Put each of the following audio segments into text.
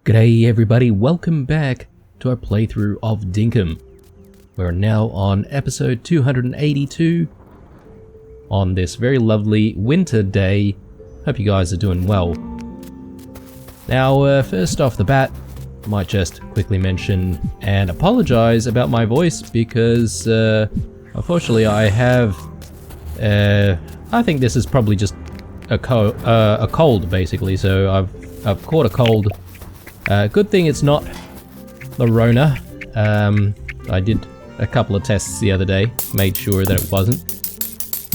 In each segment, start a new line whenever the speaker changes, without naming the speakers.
G'day everybody, welcome back to our playthrough of Dinkum. We're now on episode 282 on this very lovely winter day. Hope you guys are doing well. Now first off the bat, I might just quickly mention and apologize about my voice because unfortunately I have, I think this is probably just a cold basically, so I've caught a cold. Good thing it's not the Rona. I did a couple of tests the other day, made sure that it wasn't.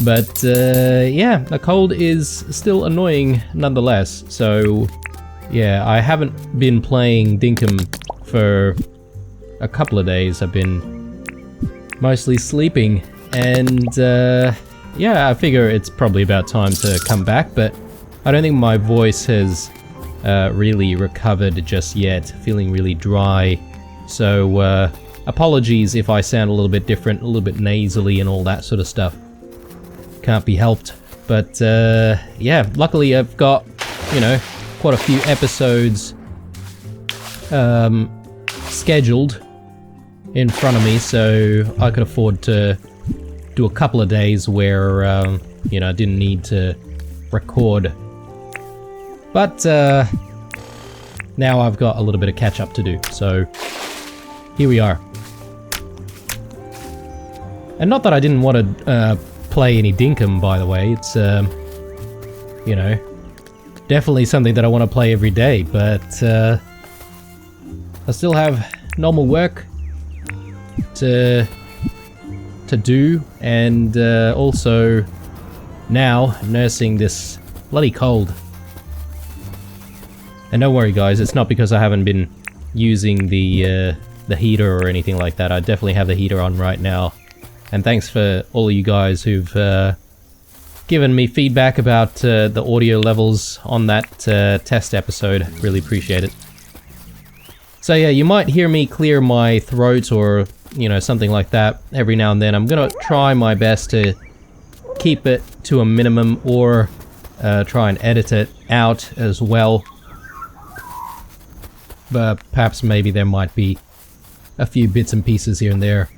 But yeah, the cold is still annoying nonetheless. So yeah, I haven't been playing Dinkum for a couple of days. I've been mostly sleeping, and yeah, I figure it's probably about time to come back, but I don't think my voice has really recovered just yet. Feeling really dry, so apologies if I sound a little bit different, a little bit nasally and all that sort of stuff. Can't be helped. But yeah, luckily I've got, you know, quite a few episodes scheduled in front of me, so I could afford to do a couple of days where you know, I didn't need to record. But now I've got a little bit of catch up to do, so here we are. And not that I didn't want to play any Dinkum, by the way. It's you know, definitely something that I want to play every day, but I still have normal work to do, and also now nursing this bloody cold. And don't worry guys, it's not because I haven't been using the heater or anything like that. I definitely have the heater on right now. And thanks for all of you guys who've given me feedback about the audio levels on that test episode. Really appreciate it. So yeah, you might hear me clear my throat or, you know, something like that every now and then. I'm gonna try my best to keep it to a minimum, or try and edit it out as well. But perhaps maybe there might be a few bits and pieces here and there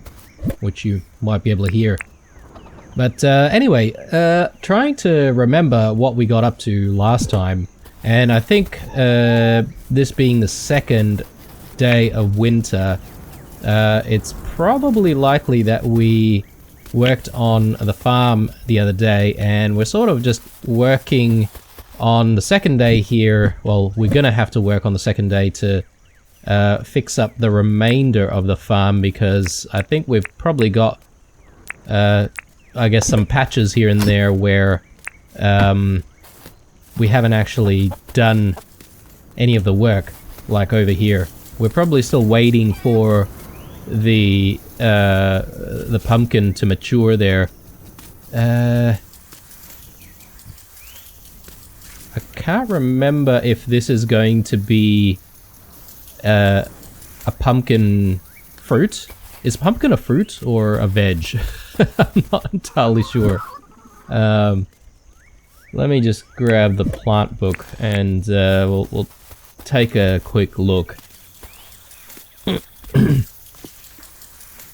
which you might be able to hear. But anyway, trying to remember what we got up to last time, and I think this being the second day of winter, it's probably likely that we worked on the farm the other day, and we're sort of just working on the second day here. Well, we're gonna have to work on the second day to fix up the remainder of the farm, because I think we've probably got I guess some patches here and there where we haven't actually done any of the work, like over here. We're probably still waiting for the pumpkin to mature there. I can't remember if this is going to be a pumpkin fruit. Is pumpkin a fruit or a veg? I'm not entirely sure. Let me just grab the plant book and we'll take a quick look.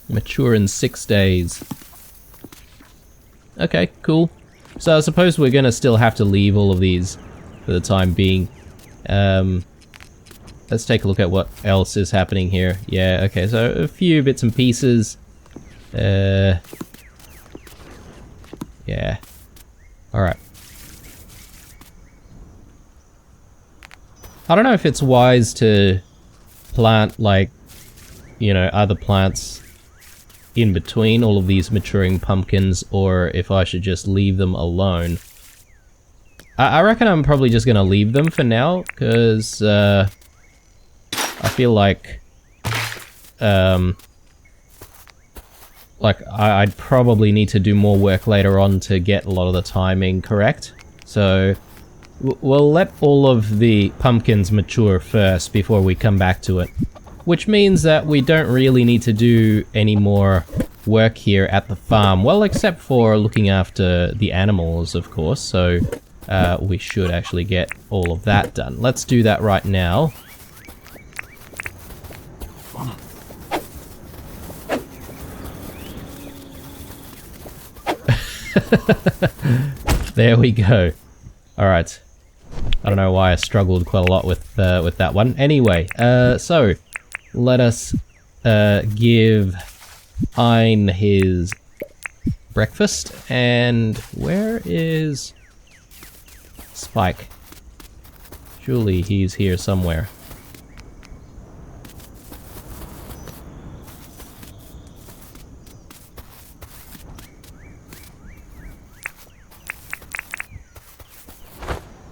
Mature in 6 days. Okay, cool. So I suppose we're gonna still have to leave all of these for the time being. Let's take a look at what else is happening here. Yeah, okay, so a few bits and pieces. Yeah. Alright. I don't know if it's wise to plant, like, you know, other plants in between all of these maturing pumpkins, or if I should just leave them alone. I reckon I'm probably just gonna leave them for now, because I feel like I'd probably need to do more work later on to get a lot of the timing correct. So we'll let all of the pumpkins mature first before we come back to it. Which means that we don't really need to do any more work here at the farm. Well, except for looking after the animals, of course. So we should actually get all of that done. Let's do that right now. There we go. Alright. I don't know why I struggled quite a lot with that one. Anyway, so let us give Ein his breakfast. And where is Spike? Surely he's here somewhere.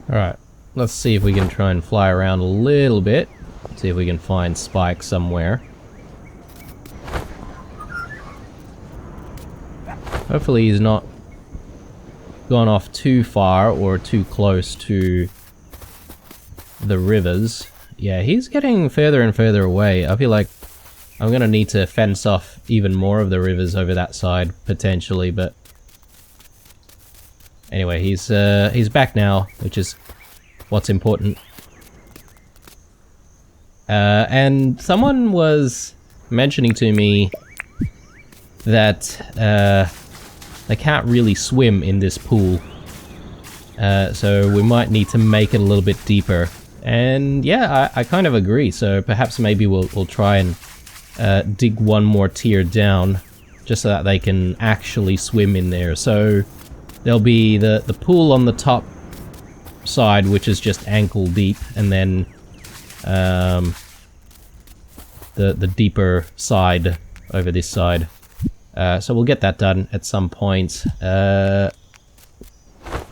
Alright, let's see if we can try and fly around a little bit. See if we can find Spike somewhere. Hopefully he's not gone off too far or too close to the rivers. Yeah, he's getting further and further away. I feel like I'm gonna need to fence off even more of the rivers over that side, potentially, but... Anyway, he's back now, which is what's important. And someone was mentioning to me that they can't really swim in this pool. So we might need to make it a little bit deeper. And yeah, I kind of agree. So perhaps maybe we'll try and dig one more tier down, just so that they can actually swim in there. So there'll be the pool on the top side, which is just ankle deep, and then the deeper side over this side. So we'll get that done at some point.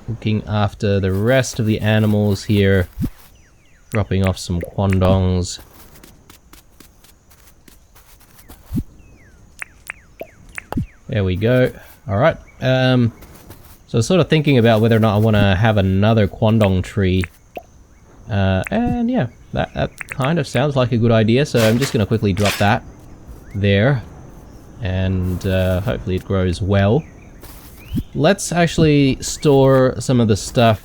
Looking after the rest of the animals here. Dropping off some quandongs. There we go. Alright. So sort of thinking about whether or not I want to have another quandong tree. And yeah, that kind of sounds like a good idea. So I'm just going to quickly drop that there. And hopefully it grows well. Let's actually store some of the stuff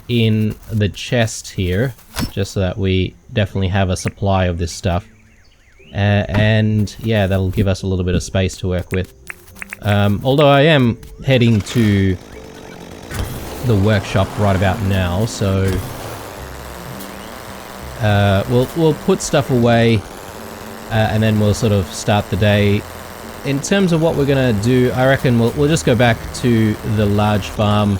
in the chest here, just so that we definitely have a supply of this stuff. And yeah, that'll give us a little bit of space to work with. Although I am heading to the workshop right about now, so we'll put stuff away, and then we'll sort of start the day. In terms of what we're gonna do, I reckon we'll just go back to the large farm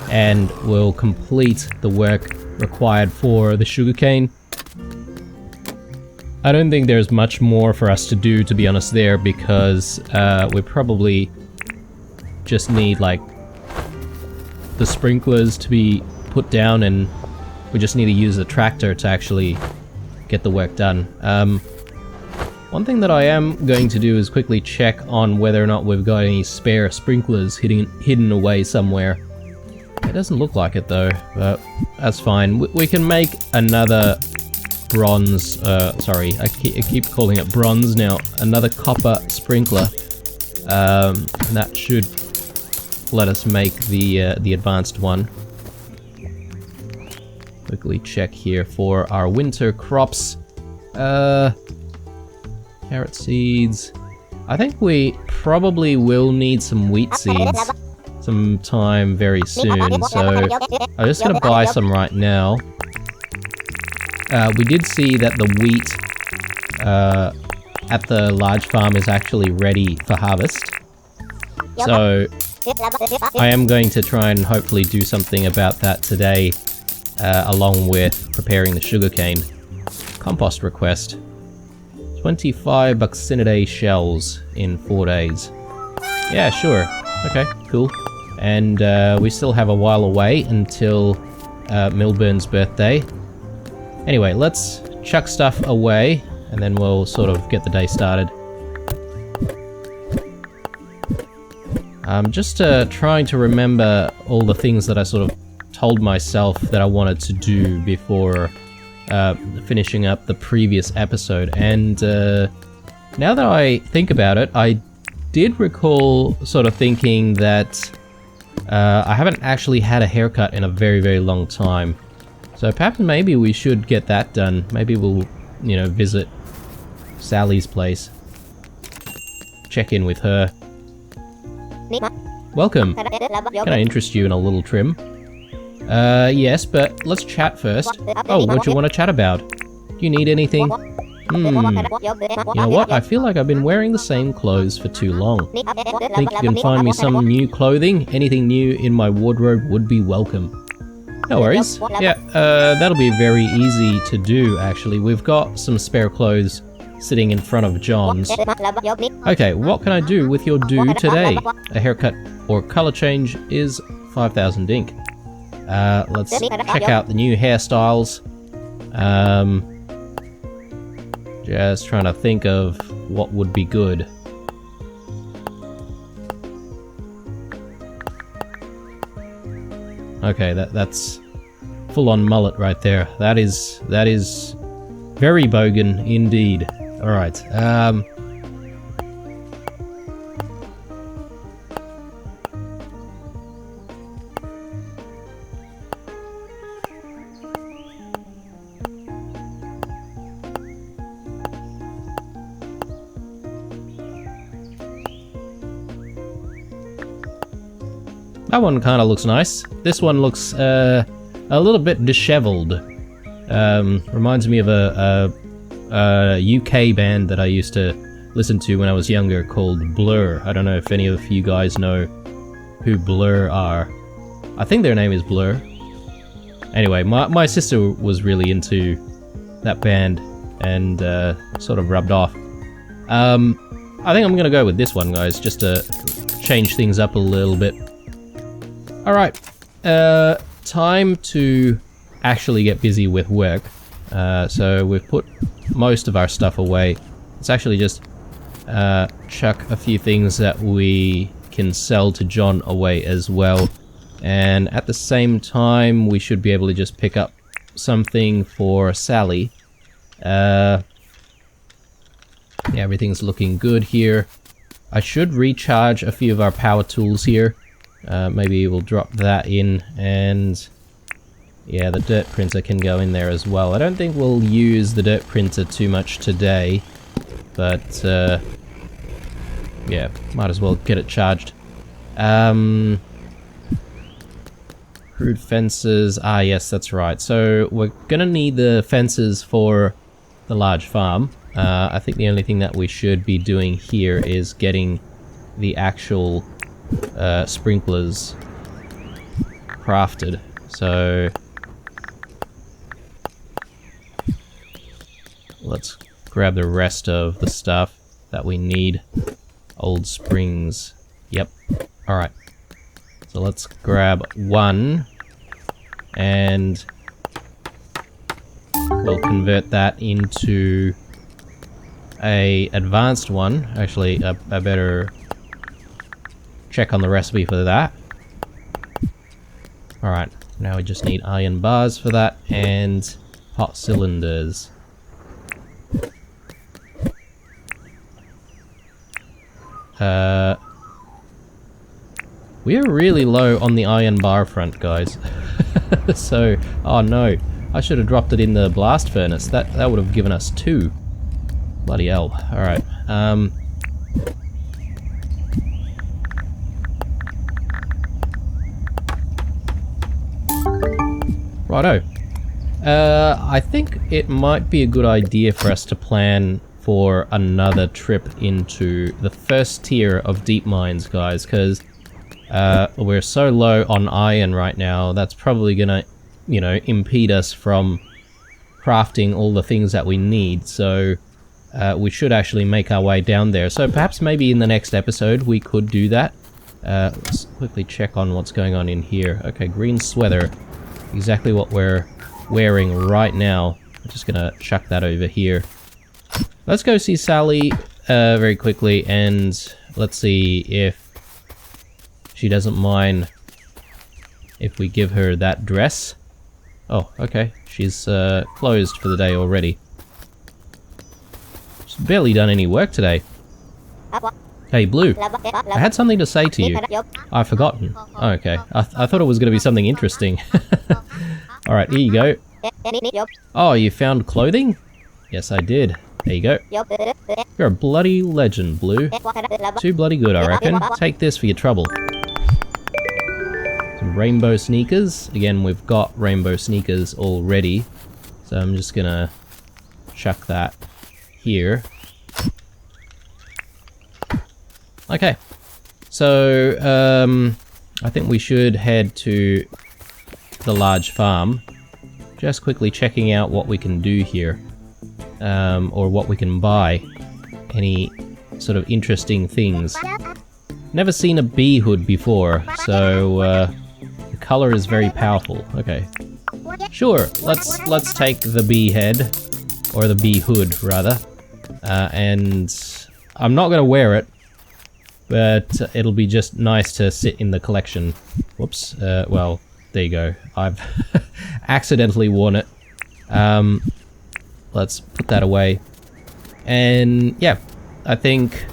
and we'll complete the work required for the sugarcane. I don't think there's much more for us to do, to be honest, there, because we probably just need like the sprinklers to be put down, and we just need to use the tractor to actually get the work done. One thing that I am going to do is quickly check on whether or not we've got any spare sprinklers hidden away somewhere. It doesn't look like it though, but that's fine. We can make another bronze, sorry, I keep calling it bronze now, another copper sprinkler. And that should let us make the advanced one. Quickly check here for our winter crops. Carrot seeds. I think we probably will need some wheat seeds sometime very soon, so I'm just gonna buy some right now. We did see that the wheat at the large farm is actually ready for harvest, so I am going to try and hopefully do something about that today, along with preparing the sugarcane. Compost request. 25 Buccinidae shells in 4 days. Yeah, sure. Okay, cool. And we still have a while away until Milburn's birthday. Anyway, let's chuck stuff away, and then we'll sort of get the day started. I'm just trying to remember all the things that I sort of told myself that I wanted to do before finishing up the previous episode, and now that I think about it, I did recall sort of thinking that I haven't actually had a haircut in a very, very long time. So perhaps maybe we should get that done. Maybe we'll, you know, visit Sally's place. Check in with her. welcome. Can I interest you in a little trim? Yes, but let's chat first. Oh, what do you want to chat about? Do you need anything? You know what? I feel like I've been wearing the same clothes for too long. Think you can find me some new clothing? Anything new in my wardrobe would be welcome. No worries. Yeah, that'll be very easy to do, actually. We've got some spare clothes sitting in front of John's. Okay, what can I do with your do today? A haircut or color change is 5,000 dink. Let's check out the new hairstyles. Just trying to think of what would be good. Okay, that's full-on mullet right there. That is very bogan indeed. All right. That one kind of looks nice. This one looks a little bit disheveled. Reminds me of a UK band that I used to listen to when I was younger called Blur. I don't know if any of you guys know who Blur are. I think their name is Blur. Anyway, my sister was really into that band and sort of rubbed off. I think I'm gonna go with this one, guys, just to change things up a little bit. Alright, time to actually get busy with work. So we've put most of our stuff away. Let's actually just chuck a few things that we can sell to John away as well. And at the same time, we should be able to just pick up something for Sally. Yeah, everything's looking good here. I should recharge a few of our power tools here. Maybe we'll drop that in, and yeah, the dirt printer can go in there as well. I don't think we'll use the dirt printer too much today, but yeah, might as well get it charged. Crude fences, yes, that's right. So we're gonna need the fences for the large farm. I think the only thing that we should be doing here is getting the actual sprinklers crafted. So let's grab the rest of the stuff that we need. Old springs. Yep. Alright. So let's grab one and we'll convert that into a advanced one. Actually, I better check on the recipe for that. Alright, now we just need iron bars for that and hot cylinders. We are really low on the iron bar front, guys. So, oh no, I should have dropped it in the blast furnace. That would have given us 2. Bloody hell. Alright, righto. I think it might be a good idea for us to plan for another trip into the first tier of deep mines, guys, because we're so low on iron right now. That's probably gonna, you know, impede us from crafting all the things that we need. So we should actually make our way down there. So perhaps maybe in the next episode we could do that. Let's quickly check on what's going on in here. Okay, green sweater. Exactly what we're wearing right now. I'm just gonna chuck that over here. Let's go see Sally very quickly, and let's see if she doesn't mind if we give her that dress. Oh, okay. She's closed for the day already. She's barely done any work today. Hey, Blue. I had something to say to you. I've forgotten. Oh, okay. I thought it was going to be something interesting. Alright, here you go. Oh, you found clothing? Yes, I did. There you go. You're a bloody legend, Blue. Too bloody good, I reckon. Take this for your trouble. Some rainbow sneakers. Again, we've got rainbow sneakers already. So I'm just gonna chuck that here. Okay. So, I think we should head to the large farm. Just quickly checking out what we can do here. Or what we can buy. Any sort of interesting things. Never seen a bee hood before, so the color is very powerful. Okay. Sure, let's take the bee head, or the bee hood rather. And I'm not gonna wear it, but it'll be just nice to sit in the collection. Whoops, well, there you go. I've accidentally worn it. Let's put that away. And yeah, I think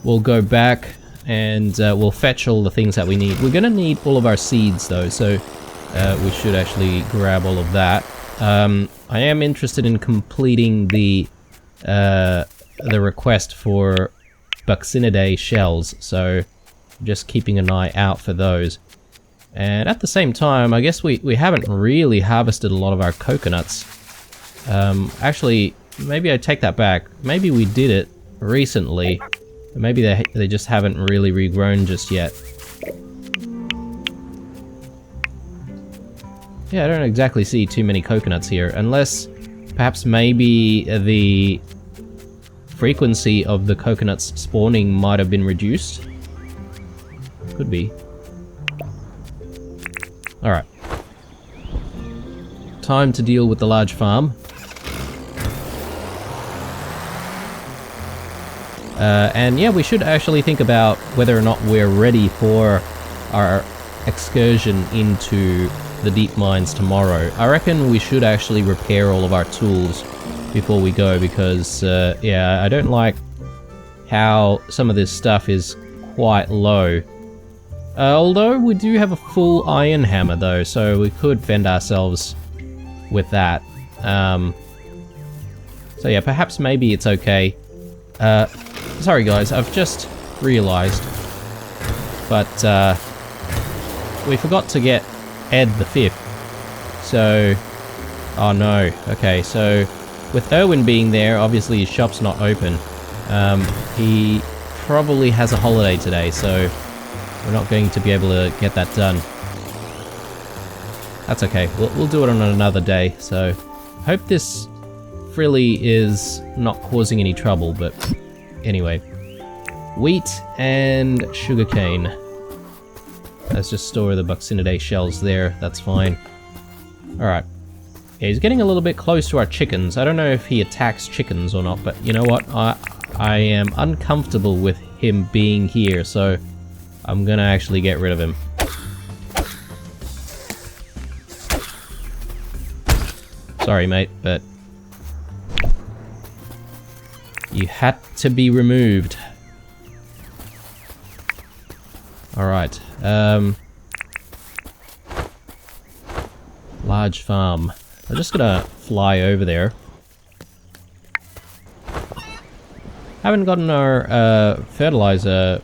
we'll go back and we'll fetch all the things that we need. We're gonna need all of our seeds though, so we should actually grab all of that. I am interested in completing the request for Buccinidae shells, so just keeping an eye out for those. And at the same time, I guess we haven't really harvested a lot of our coconuts. Actually, maybe I take that back. Maybe we did it recently. Maybe they just haven't really regrown just yet. Yeah, I don't exactly see too many coconuts here, unless perhaps maybe the frequency of the coconuts spawning might have been reduced. Could be. Alright. Time to deal with the large farm. And yeah, we should actually think about whether or not we're ready for our excursion into the deep mines tomorrow. I reckon we should actually repair all of our tools before we go, because yeah, I don't like how some of this stuff is quite low. Although we do have a full iron hammer though, so we could fend ourselves with that. So yeah, perhaps maybe it's okay. Sorry guys, I've just realized, but we forgot to get Ed the 5th. So, oh no. Okay, so with Erwin being there, obviously his shop's not open. He probably has a holiday today, so we're not going to be able to get that done. That's okay, we'll do it on another day. So, hope this frilly is not causing any trouble, but anyway. Wheat and sugarcane. Let's just store the Buccinidae shells there, that's fine. Alright. Yeah, he's getting a little bit close to our chickens. I don't know if he attacks chickens or not, but you know what? I am uncomfortable with him being here, so I'm gonna actually get rid of him. Sorry, mate, but you had to be removed. Alright, large farm. I'm just gonna fly over there. Haven't gotten our fertilizer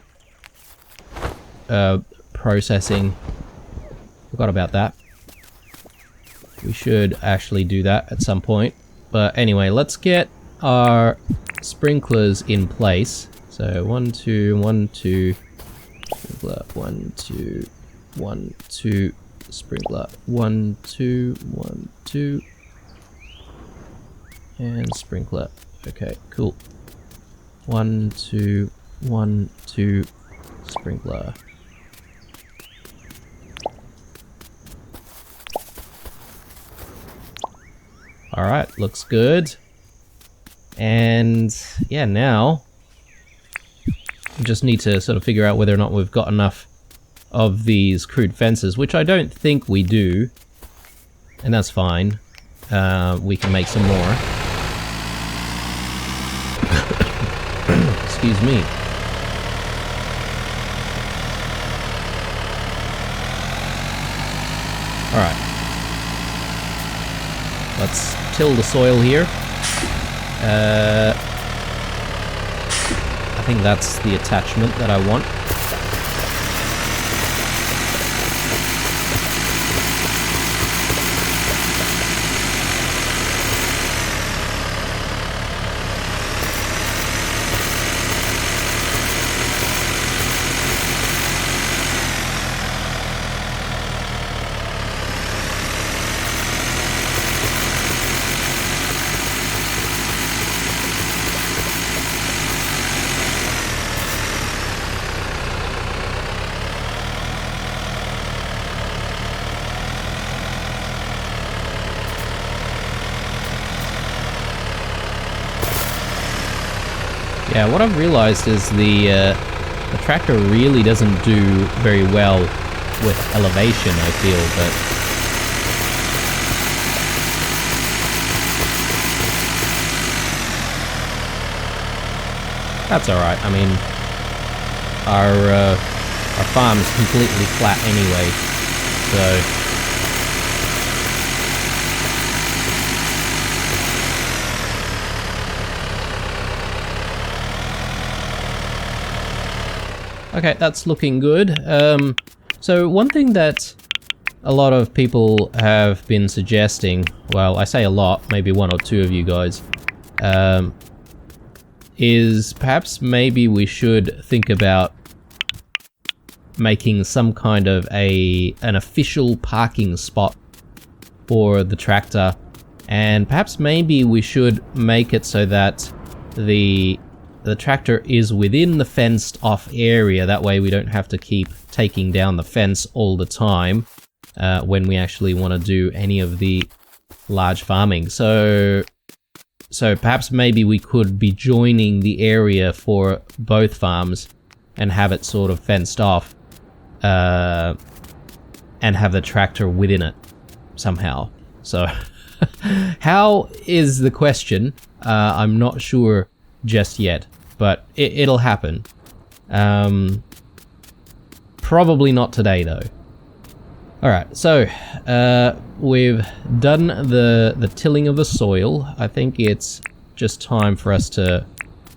processing. Forgot about that. We should actually do that at some point. But anyway, let's get our sprinklers in place. So 1, 2, 1, 2. Sprinkler, 1, 2, 1, 2, sprinkler, 1, 2, 1, 2, and sprinkler. Okay, cool. 1, 2, 1, 2, sprinkler. Alright, looks good. And yeah, now we just need to sort of figure out whether or not we've got enough of these crude fences, which I don't think we do. And that's fine. We can make some more. Excuse me. Alright. Let's till the soil here. I think that's the attachment that I want. Yeah, what I've realized is the tractor really doesn't do very well with elevation, I feel, but... that's alright. I mean, our farm's completely flat anyway, so... okay, that's looking good. So one thing that a lot of people have been suggesting, well, I say a lot, maybe one or two of you guys, is perhaps maybe we should think about making some kind of an official parking spot for the tractor, and perhaps maybe we should make it so that the tractor is within the fenced off area. That way we don't have to keep taking down the fence all the time when we actually want to do any of the large farming. So perhaps maybe we could be joining the area for both farms and have it sort of fenced off and have the tractor within it somehow. So how is the question? I'm not sure just yet, but it'll happen. Probably not today though. Alright, so we've done the tilling of the soil. I think it's just time for us to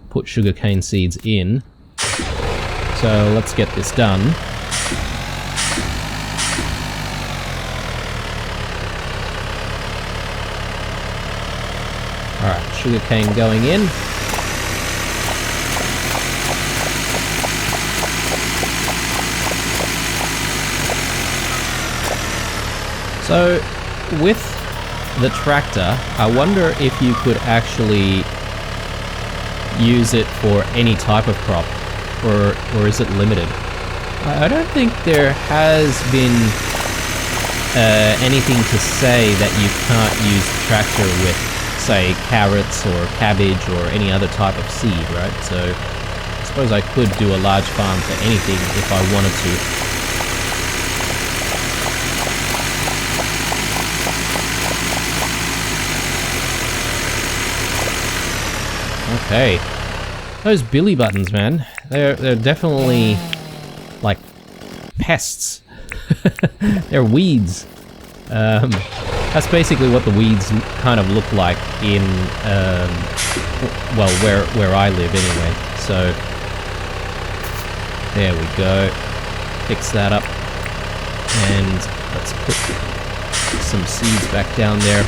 put sugarcane seeds in. So let's get this done. Alright, sugarcane going in. So, with the tractor, I wonder if you could actually use it for any type of crop, or is it limited? I don't think there has been anything to say that you can't use the tractor with, say, carrots or cabbage or any other type of seed, right? So, I suppose I could do a large farm for anything if I wanted to. Okay, those billy buttons, man, they're definitely like pests. They're weeds. That's basically what the weeds kind of look like in well, where I live anyway. So there we go. Fix that up, and let's put some seeds back down there.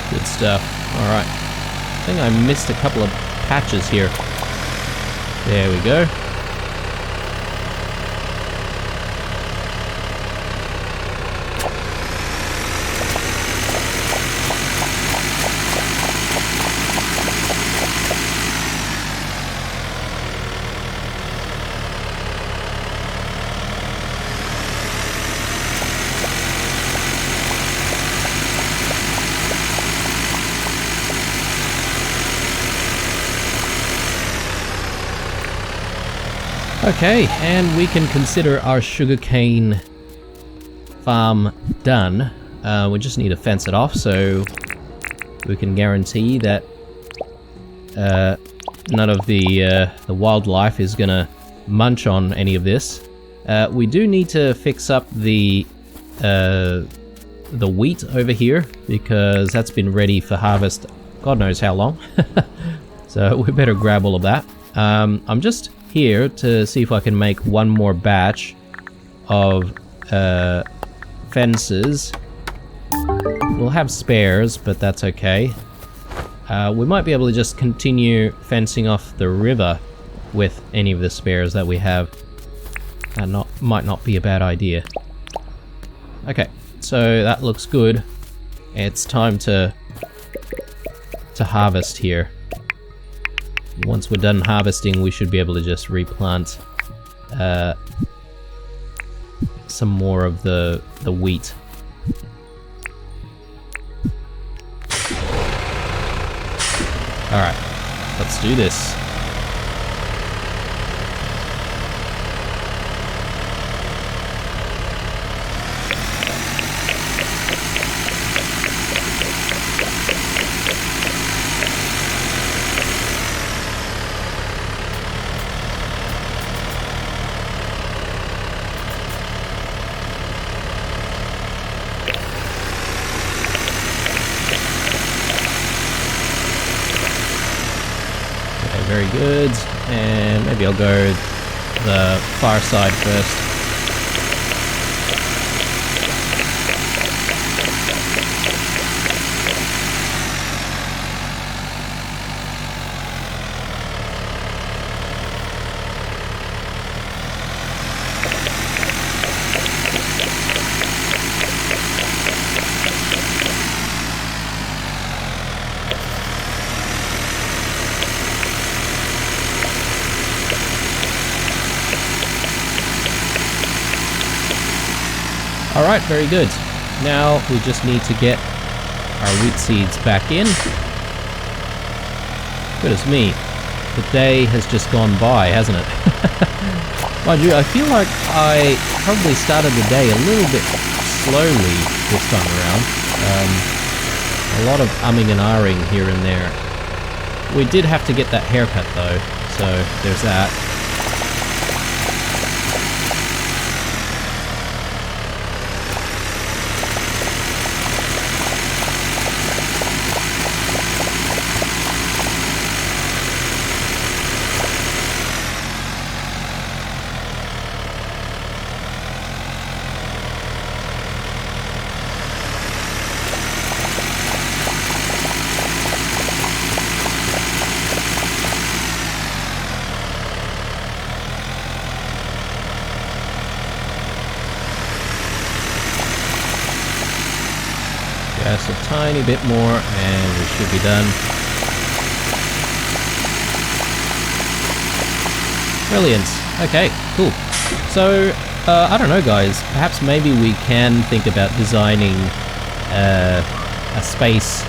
Good stuff. Alright. I think I missed a couple of patches here. There we go. Okay, and we can consider our sugarcane farm done. We just need to fence it off so we can guarantee that none of the wildlife is gonna munch on any of this. We do need to fix up the wheat over here because that's been ready for harvest God knows how long. So we better grab all of that. I'm just here to see if I can make one more batch of fences. We'll have spares, but that's okay. We might be able to just continue fencing off the river with any of the spares that we have. That might not be a bad idea. Okay, so that looks good. It's time to harvest here. Once we're done harvesting, we should be able to just replant some more of the wheat. Alright, let's do this. Very good, and maybe I'll go the far side first. Alright, very good. Now we just need to get our wheat seeds back in. Goodness me, the day has just gone by, hasn't it? Mind you, I feel like I probably started the day a little bit slowly this time around. A lot of umming and ahhing here and there. We did have to get that haircut though, so there's that. Just a tiny bit more and we should be done. Brilliant. Okay, cool. So, I don't know guys, perhaps maybe we can think about designing a space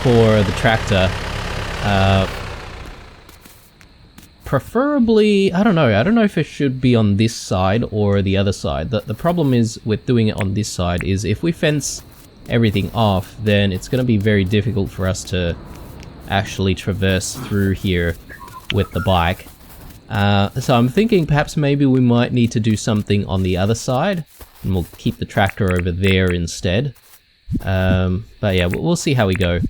for the tractor. Preferably, I don't know if it should be on this side or the other side. The problem is with doing it on this side is if we fence everything off, then it's going to be very difficult for us to actually traverse through here with the bike. So I'm thinking perhaps maybe we might need to do something on the other side, and we'll keep the tractor over there instead. But yeah, we'll see how we go.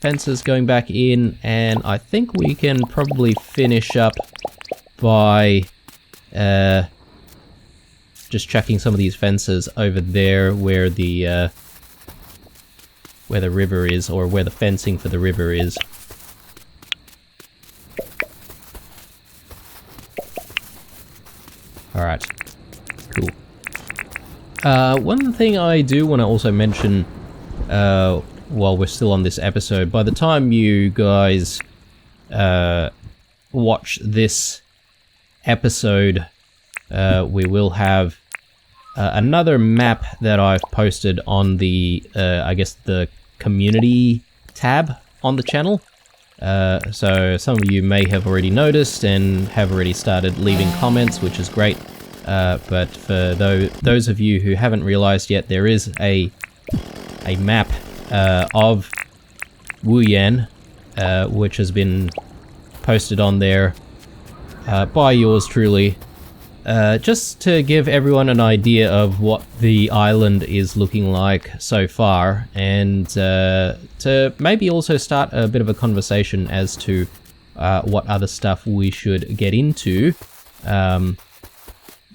Fences going back in, and I think we can probably finish up by just chucking some of these fences over there where the river is, or where the fencing for the river is. Alright, cool. One thing I do want to also mention while we're still on this episode, by the time you guys watch this episode, we will have another map that I've posted on the, I guess, the community tab on the channel. So some of you may have already noticed and have already started leaving comments, which is great. But for those of you who haven't realized yet, there is a map of Wuyan, which has been posted on there by yours truly. Just to give everyone an idea of what the island is looking like so far, and to maybe also start a bit of a conversation as to what other stuff we should get into,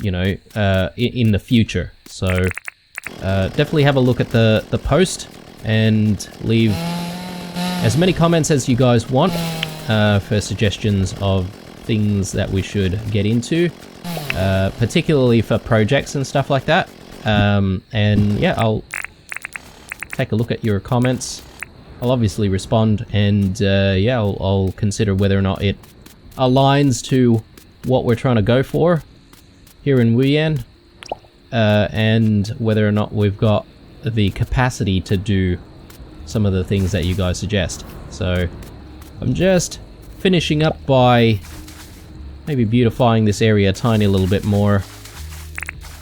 you know, in the future. So definitely have a look at the post and leave as many comments as you guys want for suggestions of things that we should get into. Particularly for projects and stuff like that. And yeah, I'll take a look at your comments. I'll obviously respond, and yeah, I'll consider whether or not it aligns to what we're trying to go for here in Wuyan, and whether or not we've got the capacity to do some of the things that you guys suggest. So I'm just finishing up by maybe beautifying this area a tiny little bit more.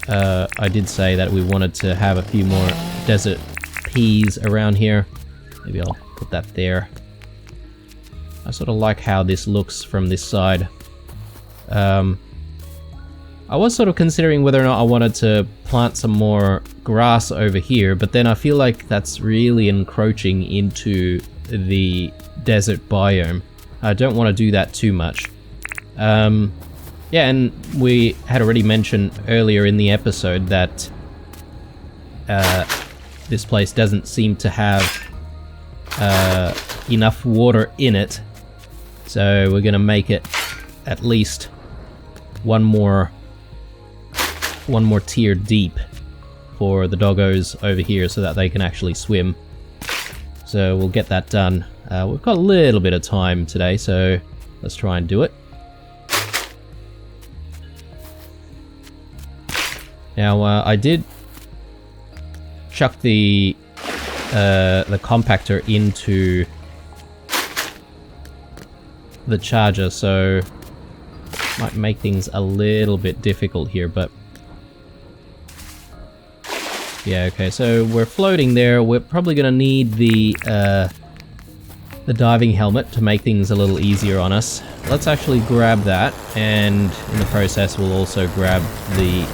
I did say that we wanted to have a few more desert peas around here. Maybe I'll put that there. I sort of like how this looks from this side. I was sort of considering whether or not I wanted to plant some more grass over here, but then I feel like that's really encroaching into the desert biome. I don't want to do that too much. Yeah, and we had already mentioned earlier in the episode that this place doesn't seem to have enough water in it, so we're gonna make it at least one more tier deep for the doggos over here so that they can actually swim. So we'll get that done. We've got a little bit of time today, so let's try and do it. Now, I did chuck the compactor into the charger, so might make things a little bit difficult here, but yeah, okay, so we're floating there. We're probably gonna need the diving helmet to make things a little easier on us. Let's actually grab that, and in the process we'll also grab the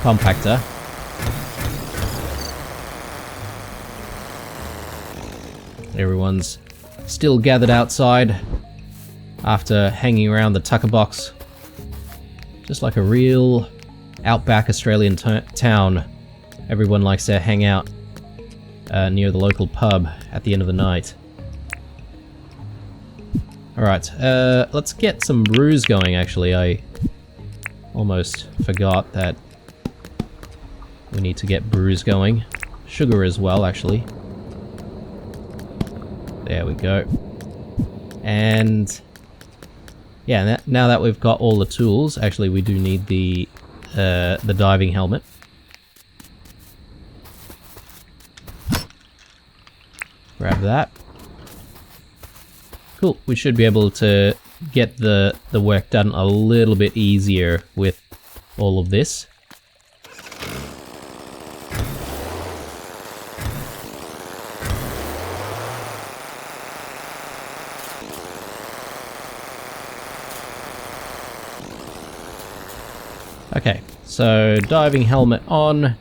compactor. Everyone's still gathered outside after hanging around the tucker box. Just like a real outback Australian town. Everyone likes to hang out near the local pub at the end of the night. Alright, let's get some brews going actually. I almost forgot that we need to get brews going. Sugar as well, actually. There we go. And yeah, now that we've got all the tools, actually we do need the diving helmet. Grab that. Cool, we should be able to get the work done a little bit easier with all of this. Okay, so diving helmet on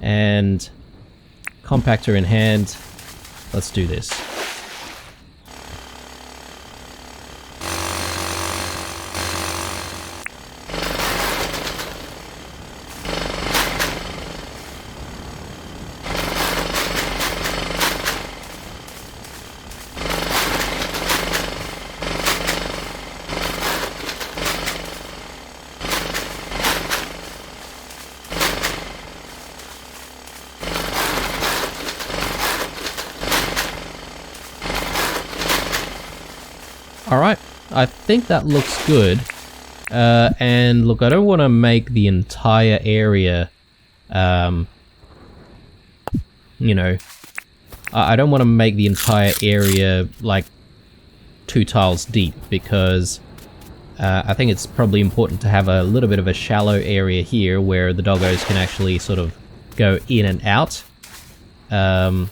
and compactor in hand. Let's do this. Alright, I think that looks good. And look, I don't want to make the entire area, you know, I don't want to make the entire area like 2 tiles deep, because I think it's probably important to have a little bit of a shallow area here where the doggos can actually sort of go in and out. I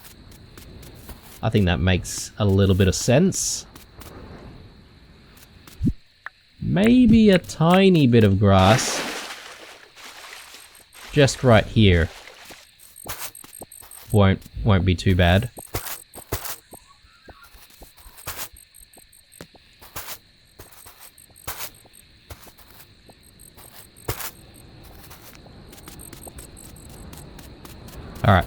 think that makes a little bit of sense. Maybe a tiny bit of grass just right here won't be too bad. All right.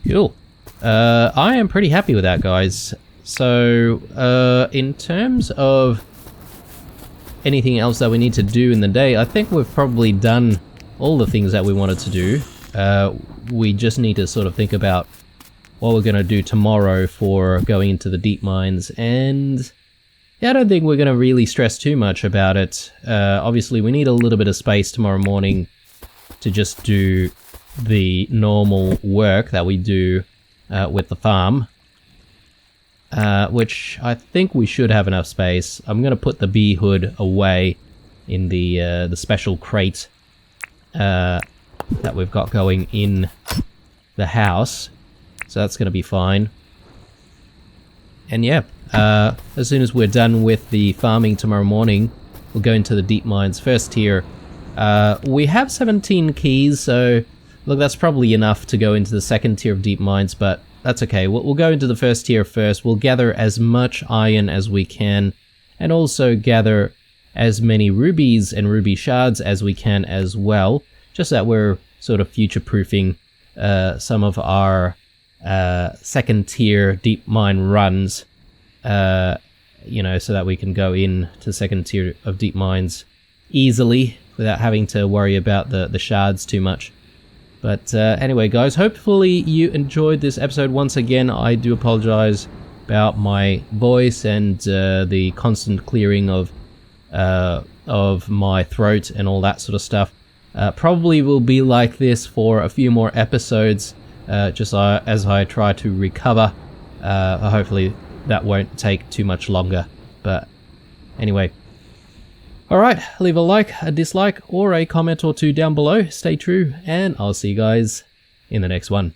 Cool. I am pretty happy with that, guys. So, in terms of anything else that we need to do in the day, I think we've probably done all the things that we wanted to do. We just need to sort of think about what we're going to do tomorrow for going into the deep mines, and yeah, I don't think we're going to really stress too much about it. Obviously, we need a little bit of space tomorrow morning to just do the normal work that we do with the farm, which I think we should have enough space. I'm going to put the bee hood away in the special crate that we've got going in the house, so that's going to be fine. And yeah, as soon as we're done with the farming tomorrow morning, we'll go into the deep mines first tier. We have 17 keys, so look, that's probably enough to go into the second tier of deep mines, but that's okay. We'll go into the first tier first. We'll gather as much iron as we can, and also gather as many rubies and ruby shards as we can as well, just that we're sort of future-proofing some of our second tier deep mine runs, you know, so that we can go in to second tier of deep mines easily without having to worry about the shards too much. But anyway, guys, hopefully you enjoyed this episode. Once again, I do apologize about my voice and the constant clearing of my throat and all that sort of stuff. Probably will be like this for a few more episodes, just as I try to recover. Hopefully that won't take too much longer. But anyway, alright, leave a like, a dislike, or a comment or two down below. Stay true, and I'll see you guys in the next one.